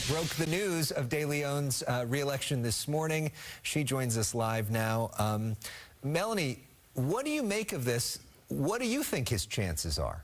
broke the news of De León's re-election this morning. She joins us live now. Melanie, what do you make of this? What do you think his chances are?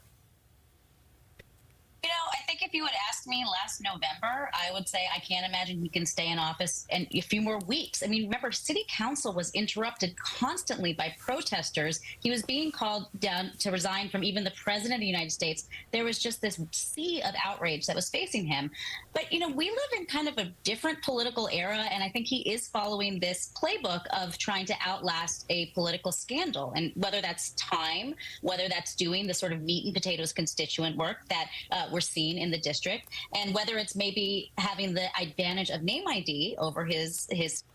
You know, I think if you had asked me last November, I would say I can't imagine he can stay in office in a few more weeks. I mean, remember, city council was interrupted constantly by protesters. He was being called down to resign from even the president of the United States. There was just this sea of outrage that was facing him. But, you know, we live in kind of a different political era, and I think he is following this playbook of trying to outlast a political scandal. And whether that's time, whether that's doing the sort of meat and potatoes constituent work that we're seeing in the district, and whether it's maybe having the advantage of name ID over his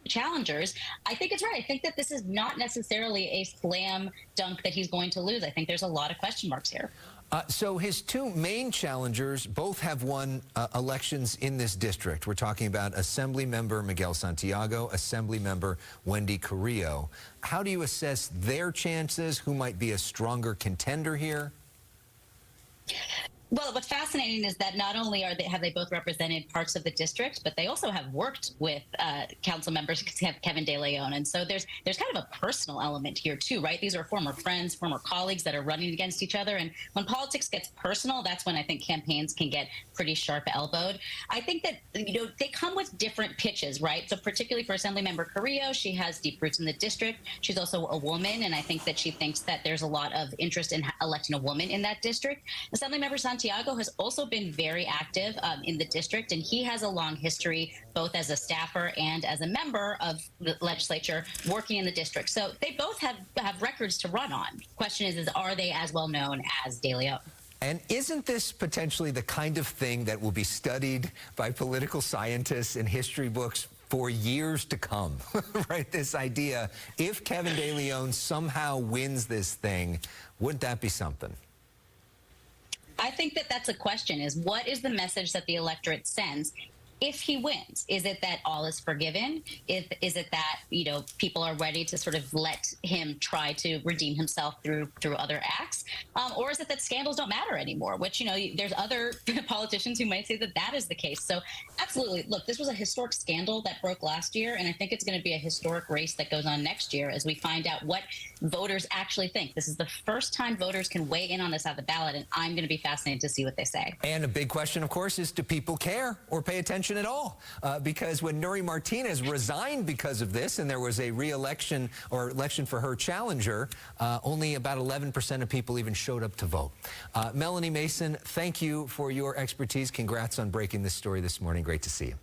challengers, I think it's right. I think that this is not necessarily a slam dunk that he's going to lose. I think there's a lot of question marks here. So his two main challengers both have won elections in this district. We're talking about Assembly Member Miguel Santiago, Assembly Member Wendy Carrillo. How do you assess their chances? Who might be a stronger contender here? Well, what's fascinating is that not only have they both represented parts of the district, but they also have worked with council members, Kevin De León. And so there's kind of a personal element here too, right? These are former friends, former colleagues that are running against each other. And when politics gets personal, that's when I think campaigns can get pretty sharp elbowed. I think that, you know, they come with different pitches, right? So particularly for Assemblymember Carrillo, she has deep roots in the district. She's also a woman, and I think that she thinks that there's a lot of interest in electing a woman in that district. Assemblymember Santiago has also been very active in the district, and he has a long history both as a staffer and as a member of the legislature working in the district. So they both have records to run on. Question is are they as well known as De León? And isn't this potentially the kind of thing that will be studied by political scientists in history books for years to come, right? This idea, if Kevin De León somehow wins this thing, wouldn't that be something? I think that that's a question, is what is the message that the electorate sends if he wins? Is it that all is forgiven? Is it that, you know, people are ready to sort of let him try to redeem himself through other acts? Or is it that scandals don't matter anymore, which, you know, there's other politicians who might say that that is the case. So absolutely, look, this was a historic scandal that broke last year, and I think it's going to be a historic race that goes on next year as we find out what voters actually think. This is the first time voters can weigh in on this at the ballot, and I'm going to be fascinated to see what they say. And a big question, of course, is do people care or pay attention at all? Because when Nury Martinez resigned because of this, and there was a re-election or election for her challenger, only about 11% of people even showed up to vote. Melanie Mason, thank you for your expertise. Congrats on breaking this story this morning. Great to see you.